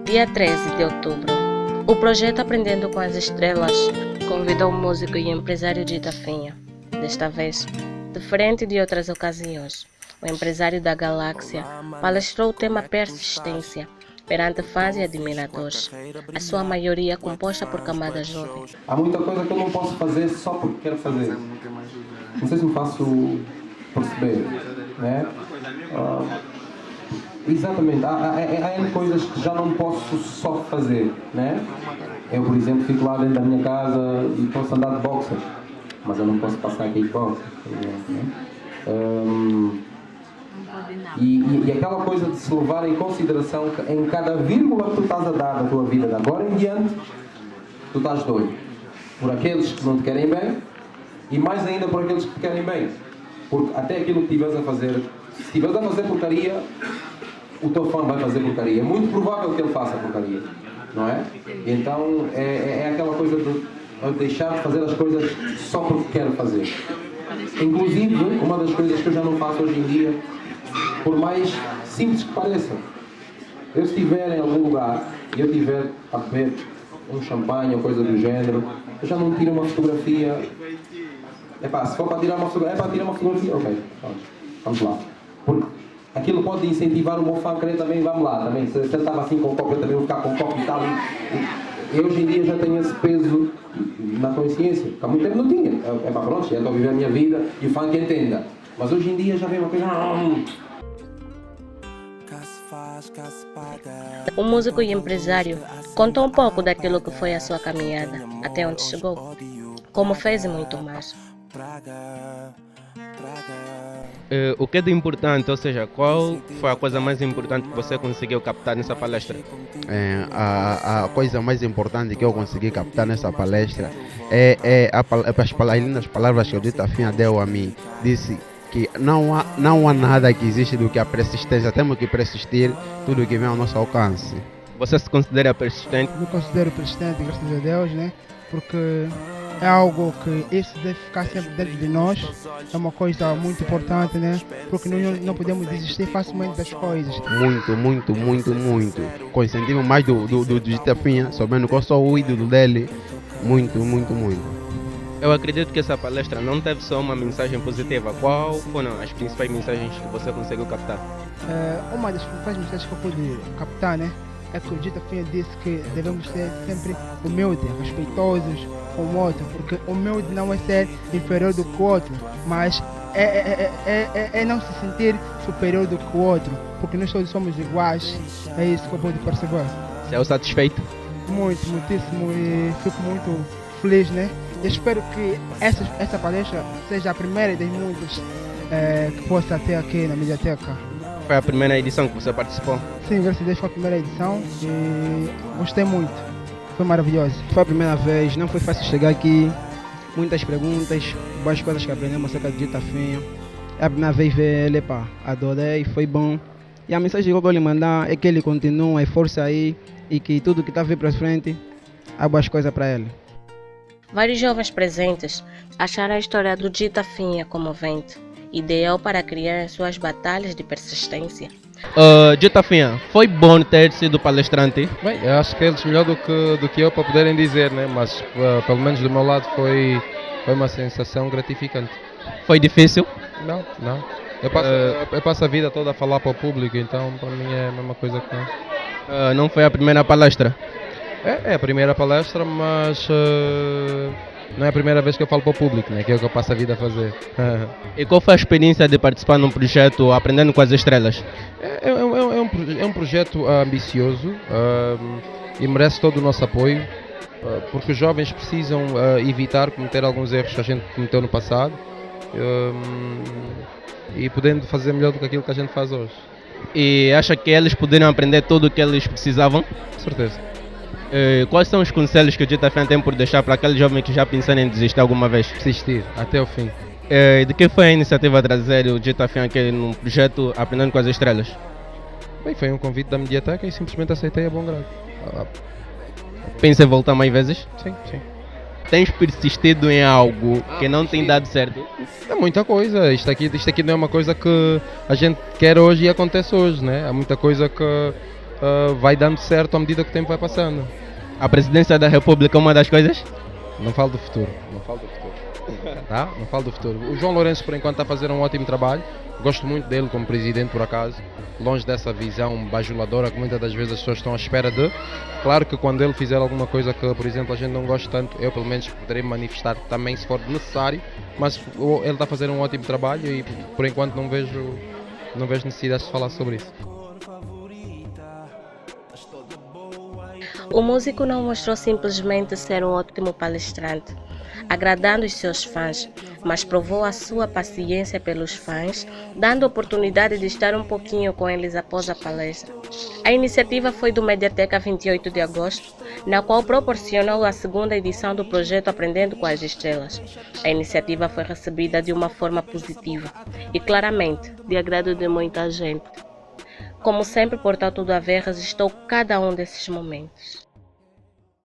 Dia 13 de outubro. O projeto Aprendendo com as Estrelas convidou o músico e empresário de Itafinha. Desta vez, diferente de outras ocasiões, o empresário da Galáxia palestrou o tema persistência perante fãs e admiradores, a sua maioria composta por camada jovem. Há muita coisa que eu não posso fazer só porque quero fazer. Não sei se me faço perceber, né? Exatamente, há coisas que já não posso só fazer, né? Eu, por exemplo, fico lá dentro da minha casa e posso andar de boxer, mas eu não posso passar aqui de boxer, né? E aquela coisa de se levar em consideração que em cada vírgula que tu estás a dar na tua vida de agora em diante, tu estás doido por aqueles que não te querem bem e mais ainda por aqueles que te querem bem, porque até aquilo que estiveres a fazer, se estiveres a fazer porcaria, o teu fã vai fazer porcaria. É muito provável que ele faça porcaria, não é? Então é aquela coisa de eu deixar de fazer as coisas só porque quero fazer. Inclusive, uma das coisas que eu já não faço hoje em dia, por mais simples que pareça, eu se estiver em algum lugar e eu estiver a beber um champanhe ou coisa do género, eu já não tiro uma fotografia. Se for para tirar uma fotografia, é para tirar uma fotografia, ok, vamos lá. Porque aquilo pode incentivar o meu fã a querer também, vamos lá, também. Se ele estava assim com o copo, eu também vou ficar com o copo e tal. E hoje em dia já tenho esse peso na consciência, que há muito tempo não tinha. Pronto, já estou a viver a minha vida e o fã que entenda. Mas hoje em dia já vem uma coisa. O músico e empresário contou um pouco daquilo que foi a sua caminhada, até onde chegou, como fez e muito mais. O que é de importante, ou seja, qual foi a coisa mais importante que você conseguiu captar nessa palestra? A coisa mais importante que eu consegui captar nessa palestra é as palavras que o Itafinha deu a mim. Disse que não há nada que existe do que a persistência. Temos que persistir tudo que vem ao nosso alcance. Você se considera persistente? Me considero persistente, graças a Deus, né? Porque é algo que isso deve ficar sempre dentro de nós. É uma coisa muito importante, né? Porque nós não podemos desistir facilmente das coisas. Muito. Com incentivo mais do Itafinha, sabendo que eu sou o ídolo dele. Muito. Eu acredito que essa palestra não teve só uma mensagem positiva. Qual foram as principais mensagens que você conseguiu captar? Uma das principais mensagens que eu pude captar, né? É que o Itafinha disse que devemos ser sempre humildes, respeitosos com o outro, porque humilde não é ser inferior do que o outro, mas é não se sentir superior do que o outro, porque nós todos somos iguais. É isso que eu pude perceber. Saiu satisfeito? Muitíssimo, e fico muito feliz, né? Eu espero que essa palestra seja a primeira das muitas que possa ter aqui na Mediateca. Foi a primeira edição que você participou? Sim, graças a Deus foi a primeira edição e gostei muito. Foi maravilhoso. Foi a primeira vez, não foi fácil chegar aqui. Muitas perguntas, boas coisas que aprendemos acerca do Itafinha. É a primeira vez ver ele, adorei, foi bom. E a mensagem que eu vou lhe mandar é que ele continue, força aí e que tudo que está a vir para frente, há boas coisas para ele. Vários jovens presentes acharam a história do Itafinha comovente, ideal para criar as suas batalhas de persistência. Itafinha, foi bom ter sido palestrante? Bem, eu acho que eles melhor do que eu para poderem dizer, né? Mas pelo menos do meu lado foi uma sensação gratificante. Foi difícil? Não. Eu passo a vida toda a falar para o público, então para mim é a mesma coisa que não. Não foi a primeira palestra? É a primeira palestra, mas não é a primeira vez que eu falo para o público, né? Que é o que eu passo a vida a fazer. E qual foi a experiência de participar num projeto Aprendendo com as Estrelas? É um projeto ambicioso e merece todo o nosso apoio, porque os jovens precisam evitar cometer alguns erros que a gente cometeu no passado e podendo fazer melhor do que aquilo que a gente faz hoje. E acha que eles poderiam aprender tudo o que eles precisavam? Com certeza. Quais são os conselhos que o Itafinha tem por deixar para aqueles jovens que já pensaram em desistir alguma vez? Persistir até o fim. De que foi a iniciativa de trazer o Itafinha aqui no projeto Aprendendo com as Estrelas? Bem, foi um convite da Mediateca e simplesmente aceitei a bom grado. Pensa em voltar mais vezes? Sim. Tens persistido em algo que não tem dado certo? É muita coisa. Isto aqui não é uma coisa que a gente quer hoje e acontece hoje, né? Há muita coisa que vai dando certo à medida que o tempo vai passando. A presidência da República é uma das coisas? Não falo do futuro, não falo do futuro. Tá? Não falo do futuro. O João Lourenço, por enquanto, está a fazer um ótimo trabalho. Gosto muito dele como presidente, por acaso. Longe dessa visão bajuladora que muitas das vezes as pessoas estão à espera de. Claro que quando ele fizer alguma coisa que, por exemplo, a gente não gosta tanto, eu pelo menos poderei me manifestar também se for necessário. Mas ele está a fazer um ótimo trabalho e por enquanto não vejo necessidade de falar sobre isso. O músico não mostrou simplesmente ser um ótimo palestrante, agradando os seus fãs, mas provou a sua paciência pelos fãs, dando a oportunidade de estar um pouquinho com eles após a palestra. A iniciativa foi do Mediateca 28 de agosto, na qual proporcionou a segunda edição do projeto Aprendendo com as Estrelas. A iniciativa foi recebida de uma forma positiva e claramente de agrado de muita gente. Como sempre, Portal Tudo a Ver registrou cada um desses momentos.